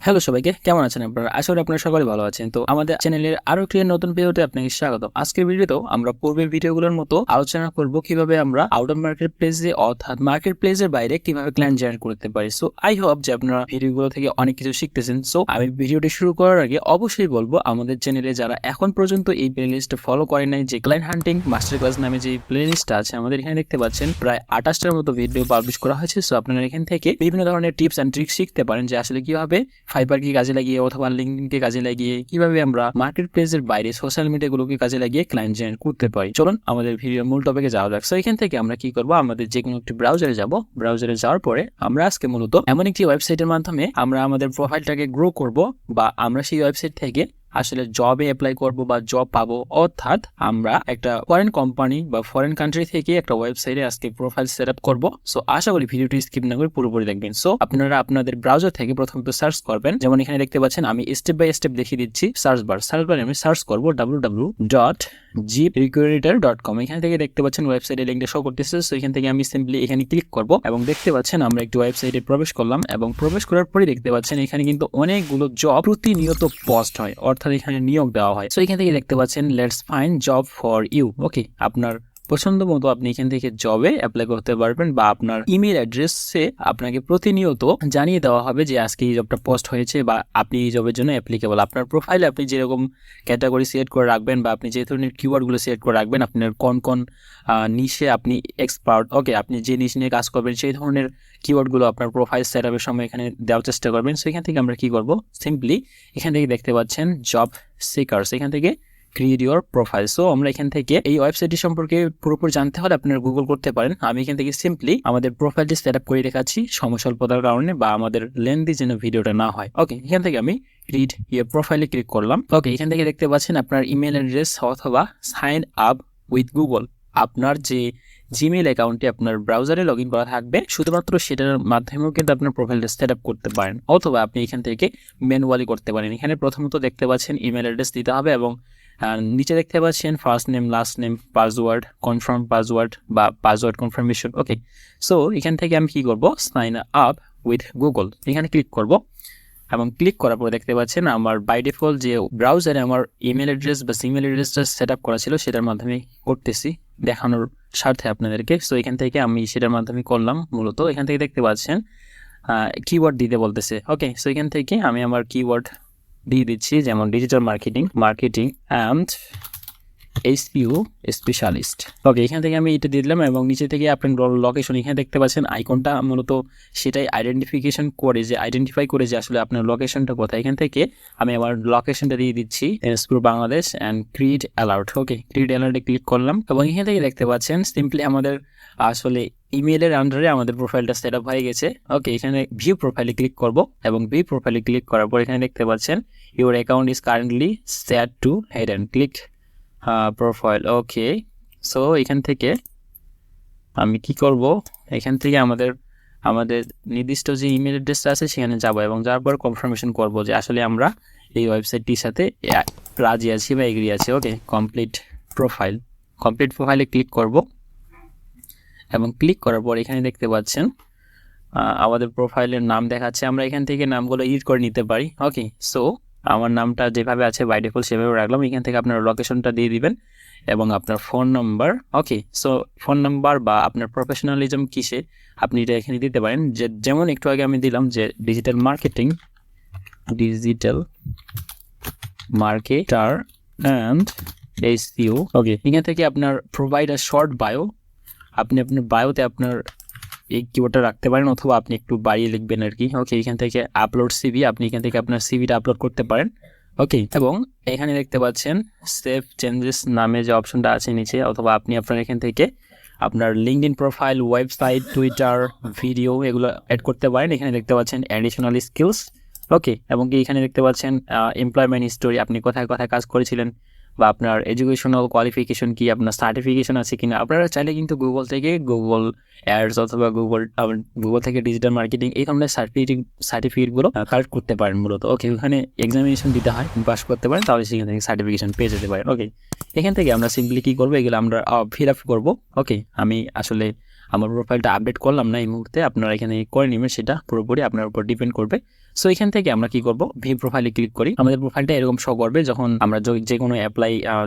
Hello সবাইকে, কেমন আছেন আপনারা? আশা করি আপনারা সকলে ভালো আছেন। তো আমাদের চ্যানেলের আরো একটি নতুন ভিডিওতে আপনাকে স্বাগত। আজকের ভিডিওতেও আমরা পূর্বের ভিডিওগুলোর মতো আলোচনা করব কিভাবে আমরা আউট অফ মার্কেট প্লেসে অর্থাৎ মার্কেট প্লেসের বাইরে কিভাবে ক্লায়েন্ট জেনারেট করতে পারি। সো আই হোপ যে আপনারা ভিডিওগুলো থেকে অনেক কিছু শিখতেছেন। সো আমি ভিডিওটি শুরু করার আগে অবশ্যই বলবো আমাদের চ্যানেলে যারা এখন পর্যন্ত এই প্লেলিস্টটা ফলো করে নাই, যে ক্লায়েন্ট হান্টিং মাস্টার ক্লাস নামে যে প্লেলিস্টটা আছে আমাদের এখানে দেখতে পাচ্ছেন প্রায় 28টার মতো ভিডিও পাবলিশ করা হয়েছে। সো আপনারা এখান থেকে বিভিন্ন ধরনের টিপস অ্যান্ড ট্রিক্স শিখতে পারেন যে আসলে কিভাবে ফাইবার কাজে লাগিয়ে অথবা লিঙ্কডইনকে কাজে লাগিয়ে কিভাবে আমরা মার্কেট প্লেসের বাইরে সোশ্যাল মিডিয়াগুলোকে কাজে লাগিয়ে ক্লায়েন্ট জেনারেট করতে পারি। চলুন আমাদের ভিডিওর মূল টপিকে যাওয়া যাক। সো এখান থেকে আমরা কি করব, আমাদের যে কোনো একটি ব্রাউজারে যাব। ব্রাউজারে যাওয়ার পরে আমরা আজকে মূলত এমন একটি ওয়েবসাইটের মাধ্যমে আমরা আমাদের প্রোফাইলটাকে গ্রো করব, বা আমরা সেই ওয়েবসাইট থেকে আসলে জবে অ্যাপ্লাই করব বা জব পাবো। অর্থাৎ আমরা একটা ফরেন কোম্পানি বা ফরেন কান্ট্রি থেকে একটা ওয়েবসাইটে আজকে প্রোফাইল সেট আপ করবো। সো আশা করি ভিডিওটি স্কিপ না করে পুরোপুরি দেখবেন। সো আপনারা আপনাদের ব্রাউজার থেকে প্রথমত সার্চ করবেন, যেমন এখানে দেখতে পাচ্ছেন আমি স্টেপ বাই স্টেপ দেখিয়ে দিচ্ছি। সার্চ বারে আমি সার্চ করবো www.𝐑𝐄𝐋𝐀𝐓𝐄𝐃.com। এখান থেকে দেখতে পাচ্ছেন ওয়েবসাইটের লিঙ্কটা শো করতেছে। সো এখান থেকে আমি সিম্পলি এখানে ক্লিক করব এবং দেখতে পাচ্ছেন আমরা একটি ওয়েবসাইটে প্রবেশ করলাম, এবং প্রবেশ করার পরে দেখতে পাচ্ছেন এখানে কিন্তু অনেকগুলো জব প্রতিনিয়ত পোস্ট হয়, অর্থাৎ এখানে নিয়োগ দেওয়া হয়। সো এখান থেকে দেখতে পাচ্ছেন let's find job for you. Okay, আপনার পছন্দ মতো আপনি এখান থেকে জবে অ্যাপ্লাই করতে পারবেন, বা আপনার ইমেল অ্যাড্রেসে আপনাকে প্রতিনিয়ত জানিয়ে দেওয়া হবে যে আজকে এই জবটা পোস্ট হয়েছে বা আপনি এই জবের জন্য অ্যাপ্লিকেবল। আপনার প্রোফাইলে আপনি যেরকম ক্যাটাগরি সিলেক্ট করে রাখবেন বা আপনি যে ধরনের কিওয়ার্ডগুলো সিলেক্ট করে রাখবেন, আপনার কোন কোন নিশে আপনি এক্সপার্ট, ওকে, আপনি যে নিশ নিয়ে কাজ করবেন সেই ধরনের কিওয়ার্ডগুলো আপনার প্রোফাইল সেট আপের সময় এখানে দেওয়ার চেষ্টা করবেন। সো এখান থেকে আমরা কি করব, সিম্পলি এখান থেকে দেখতে পাচ্ছেন জব সিকার্স, এখান থেকে ক্রিয়েট ইউর প্রোফাইল। সো আমরা এখান থেকে এই ওয়েবসাইটটি সম্পর্কে পুরোপুরি জানতে হলে আপনারা গুগল করতে পারেন। আমি এখান থেকে সিম্পলি আমাদের প্রোফাইলটি সেট আপ করে রেখেছি সময় স্বল্পতার কারণে, বা আমাদের লেন্দি যেন ভিডিওটা না হয়। ওকে, এখান থেকে আমি ক্রিয়েট ইউর প্রোফাইলে ক্লিক করলাম। ওকে, এখান থেকে দেখতে পাচ্ছেন আপনার ইমেল অ্যাড্রেস অথবা সাইন আপ উইথ গুগল, আপনার যে জিমেইল অ্যাকাউন্টে আপনার ব্রাউজারে লগ ইন করা থাকবে শুধুমাত্র সেটার মাধ্যমেও কিন্তু আপনার প্রোফাইলটা সেট আপ করতে পারেন, অথবা আপনি এখান থেকে ম্যানুয়ালি করতে পারেন। এখানে প্রথমত দেখতে পাচ্ছেন ইমেল অ্যাড্রেস দিতে হবে, এবং নিচে দেখতে পাচ্ছেন first name, last name, password, confirm password বা পাসওয়ার্ড কনফার্মেশন। ওকে, সো এখান থেকে আমি কি করব, সাইন আপ উইথ গুগল এখানে ক্লিক করব, এবং ক্লিক করার পরে দেখতে পাচ্ছেন আমার বাই ডিফল্ট যে ব্রাউজারে আমার ইমেল অ্যাড্রেস বা সিমেল অ্যাড্রেসটা সেট আপ করা ছিল সেটার মাধ্যমে করতেছি দেখানোর স্বার্থে আপনাদেরকে। সো এখান থেকে আমি সেটার মাধ্যমে করলাম মূলত। এখান থেকে দেখতে পাচ্ছেন কিওয়ার্ড দিতে বলতেছে। ওকে, সো এখান থেকে আমি আমার কিওয়ার্ড দিয়ে দিচ্ছি, যেমন digital marketing and SEO specialist. Okay, এখান থেকে আমি এটা দিয়ে দিলাম, এবং নিচে থেকে আপনার লোকেশন এখানে দেখতে পাচ্ছেন আইকনটা মূলত সেটাই আইডেন্টিফাই করে যে আসলে আপনার লোকেশনটা কোথায়। এখান থেকে আমি আমার লোকেশনটা দিয়ে দিচ্ছি পুরো Bangladesh and create alert. Okay, create অ্যালার্টে ক্লিক করলাম, এবং এখান থেকে দেখতে পাচ্ছেন সিম্পলি আমাদের আসলে ইমেলের আন্ডারে আমাদের প্রোফাইলটা সেট আপ হয়ে গেছে। ওকে, এখানে ভিউ প্রোফাইলে ক্লিক করব, এবং ভিউ প্রোফাইলে ক্লিক করার পর এখানে দেখতে পাচ্ছেন your account is currently set to hidden, click profile. Okay, so এখান থেকে আমি কি করব, এখান থেকে আমাদের নির্দিষ্ট যে ইমেল অ্যাড্রেসটা আছে সেখানে যাব, এবং যাওয়ার পর কনফার্মেশন করব যে আসলে আমরা এই ওয়েবসাইটটির সাথে রাজি আছি বা এগ্রি আছি। ওকে, কমপ্লিট প্রোফাইলে ক্লিক করব, এবং ক্লিক করার পর এখানে দেখতে পাচ্ছেন আমাদের প্রোফাইলের নাম দেখাচ্ছে। আমরা এখান থেকে নামগুলো এডিট করে নিতে পারি। ওকে, সো আমার নামটা যেভাবে আছে বাই ডিফল্ট সেভাবে রাখলাম। এখান থেকে আপনার লোকেশনটা দিয়ে দিবেন এবং আপনার ফোন নাম্বার। ওকে, সো ফোন নাম্বার বা আপনার প্রফেশনালিজম কিসে আপনি এটা এখানে দিতে পারেন, যেমন একটু আগে আমি দিলাম যে ডিজিটাল মার্কেটার অ্যান্ড SEO। ওকে, এখান থেকে আপনার প্রোভাইড আ শর্ট বায়ো, আপনি আপনার বায়োতে আপনার এই কিওয়ার্ডটা রাখতে পারেন, অথবা আপনি একটু বাড়িয়ে লিখবেন আর কি। ওকে, এখান থেকে আপলোড সিভি, আপনি এখান থেকে আপনার সিভিটা আপলোড করতে পারেন। ওকে, এবং এখানে দেখতে পাচ্ছেন সেভ চেঞ্জেস নামে যে অপশনটা আছে নিচে, অথবা আপনি আপনার এখান থেকে আপনার LinkedIn profile, website, Twitter, video এগুলো অ্যাড করতে পারেন। এখানে দেখতে পাচ্ছেন অ্যাডিশনাল স্কিলস। ওকে, এবং কি এখানে দেখতে পাচ্ছেন এমপ্লয়মেন্ট হিস্টোরি, আপনি কোথায় কাজ করেছিলেন, বা আপনার এডুকেশনাল কোয়ালিফিকেশন কি, আপনার সার্টিফিকেশন আছে কিনা। আপনারা চাইলে কিন্তু গুগল থেকে গুগল অ্যাডস অথবা গুগল থেকে ডিজিটাল মার্কেটিং এই ধরনের সার্টিফিকেটগুলো কালেক্ট করতে পারেন মূলত। ওকে, ওখানে এক্সামিনেশন দিতে হয়, পাস করতে পারেন, তাহলে সেখান থেকে সার্টিফিকেশন পেয়ে যেতে পারেন। ওকে, এখান থেকে আমরা সিম্পলি কী করবো, এগুলো আমরা ফিল আপ করবো। ওকে, আমি আসলে আমার প্রোফাইলটা আপডেট করলাম না এই মুহূর্তে, আপনারা এখানে করে নেবেন, সেটা পুরোপুরি আপনার উপর ডিপেন্ড করবে। সো এখান থেকে আমরা কি করব, ভিউ প্রোফাইলে ক্লিক করি। আমাদের প্রোফাইলটা এরকম শো করবে যখন আমরা যে কোনো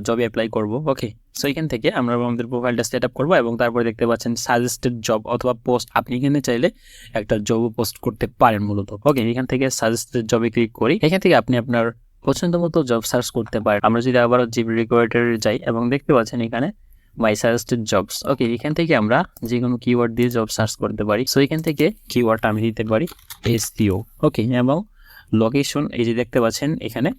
জবে অ্যাপ্লাই করব। ওকে, সো এখান থেকে আমরা আমাদের প্রোফাইলটা সেট আপ করবো এবং তারপরে দেখতে পাচ্ছেন সাজেস্টেড জব অথবা পোস্ট। আপনি এখানে চাইলে একটা জবও পোস্ট করতে পারেন মূলত। ওকে, এখান থেকে সাজেস্টেড জবে ক্লিক করি। এখান থেকে আপনি আপনার পছন্দ মতো জব সার্চ করতে পারেন। আমরা যদি আবার জিপ রিকোয়ার্ডারে যাই এবং দেখতে পাচ্ছেন এখানে মাই সাজেস্টেড জবস। ওকে, এখান থেকে আমরা যে কোনো কিওয়ার্ড দিয়ে জব সার্চ করতে পারি। সো এখান থেকে কিওয়ার্ডটা আমি দিতে পারি এসইও। ওকে, এবং লোকেশন এই যে দেখতে পাচ্ছেন এখানে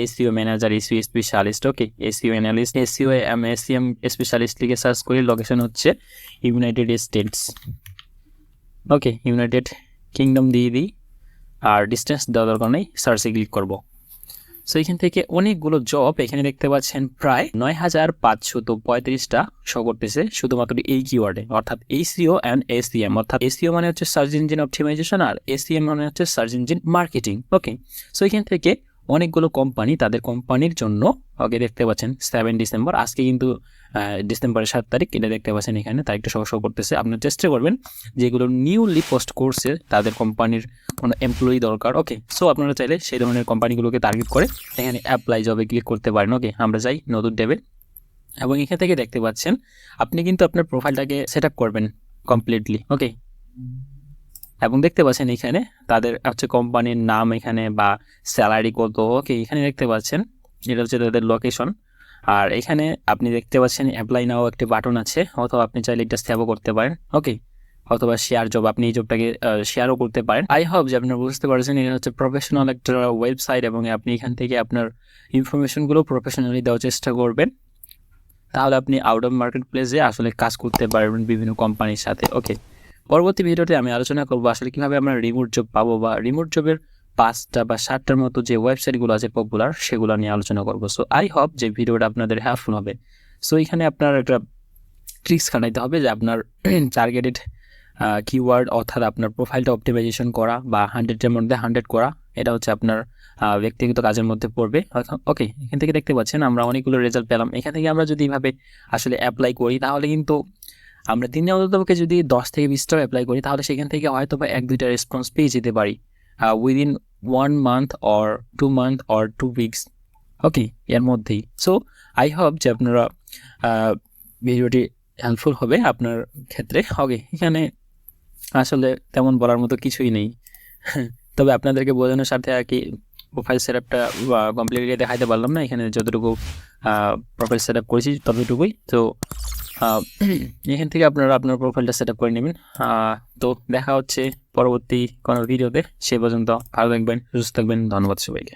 SEO manager, SEO specialist. Okay, SEO analyst, SEO SEM specialist লিখে সার্চ করি। লোকেশন হচ্ছে United States. Okay, United Kingdom দিয়ে দিই, আর ডিস্টেন্স দেওয়ার দরকার নেই, সার্চে ক্লিক করবো। সো এখান থেকে অনেকগুলো জব এখানে দেখতে পাচ্ছেন, প্রায় 9535টা শো করতেছে শুধুমাত্র এই কিওয়ার্ডে, অর্থাৎ এসইও অ্যান্ড এসইএম। অর্থাৎ এসইও মানে হচ্ছে সার্চ ইঞ্জিন অপটিমাইজেশন আর এসইএম মানে হচ্ছে সার্চ ইঞ্জিন মার্কেটিং। ওকে, সো এখান থেকে অনেকগুলো কোম্পানি তাদের কোম্পানির জন্য, ওকে দেখতে পাচ্ছেন 7 ডিসেম্বর, আজকে কিন্তু ডিসেম্বরের 7 তারিখ, এটা দেখতে পাচ্ছেন এখানে তারিখটা শো করতেছে। আপনার চেষ্টা করবেন যেগুলো নিউলি পোস্ট করছে তাদের কোম্পানির কোনো এমপ্লয়ি দরকার। ওকে, সো আপনারা চাইলে সেই ধরনের কোম্পানিগুলোকে টার্গেট করে এখানে অ্যাপ্লাই জবে ক্লিক করতে পারেন। ওকে, আমরা যাই নতুন ট্যাবে এবং এখান থেকে দেখতে পাচ্ছেন আপনি কিন্তু আপনার প্রোফাইলটাকে সেট আপ করবেন কমপ্লিটলি। ওকে, এবং দেখতে পাচ্ছেন এখানে তাদের হচ্ছে কোম্পানির নাম এখানে বা স্যালারি কত। ওকে, এখানে দেখতে পাচ্ছেন এটা হচ্ছে তাদের লোকেশন, আর এখানে আপনি দেখতে পাচ্ছেন অ্যাপ্লাই নাও একটি বাটন আছে, অথবা আপনি চাইলে এটা সেভও করতে পারেন। ওকে, অথবা শেয়ার জব, আপনি এই জবটাকে শেয়ারও করতে পারেন। আই হোপ যে আপনারা বুঝতে পারছেন এটা হচ্ছে প্রফেশনাল একটা ওয়েবসাইট এবং আপনি এখান থেকে আপনার ইনফরমেশনগুলো প্রফেশনালি দেওয়ার চেষ্টা করবেন, তাহলে আপনি আউট অফ মার্কেট প্লেসে আসলে কাজ করতে পারবেন বিভিন্ন কোম্পানির সাথে। ওকে, পরবর্তী ভিডিওতে আমি আলোচনা করবো আসলে কীভাবে আমরা রিমোট জব পাবো, বা রিমোট জবের 5টা বা 7টার মতো যে ওয়েবসাইটগুলো আছে পপুলার, সেগুলো নিয়ে আলোচনা করবো। সো আই হোপ যে ভিডিওটা আপনাদের হেল্পফুল হবে। সো এখানে আপনার একটা ট্রিক্স খাটাইতে হবে যে আপনার টার্গেটেড কিওয়ার্ড, অর্থাৎ আপনার প্রোফাইলটা অপটিমাইজেশন করা বা 100-এর মধ্যে 100 করা, এটা হচ্ছে আপনার ব্যক্তিগত কাজের মধ্যে পড়বে। ওকে, এখান থেকে দেখতে পাচ্ছেন আমরা অনেকগুলো রেজাল্ট পেলাম। এখান থেকে আমরা যদি এইভাবে আসলে অ্যাপ্লাই করি, তাহলে কিন্তু আমরা দিনে অন্ততপক্ষে যদি 10 থেকে 20টাও অ্যাপ্লাই করি, তাহলে সেখান থেকে হয়তো বা 1-2টা রেসপন্স পেয়ে যেতে পারি within 1 month or 2 month or 2 weeks. Okay, এর মধ্যেই। সো আই হোপ যে আপনারা ভিডিওটি হেল্পফুল হবে আপনার ক্ষেত্রে। ওকে, এখানে আসলে তেমন বলার মতো কিছুই নেই, তবে আপনাদেরকে বোঝানোর সাথে আর কি প্রোফাইল সেট আপটা কমপ্লিটলি দেখাইতে পারলাম না। এখানে যতটুকু প্রোফাইল সেট আপ করেছি ততটুকুই। তো এখান থেকে আপনারা আপনার প্রোফাইলটা সেট আপ করে নেবেন। তো দেখা হচ্ছে পরবর্তী কোনো ভিডিওতে, সে পর্যন্ত ভালো থাকবেন, সুস্থ থাকবেন। ধন্যবাদ সবাইকে।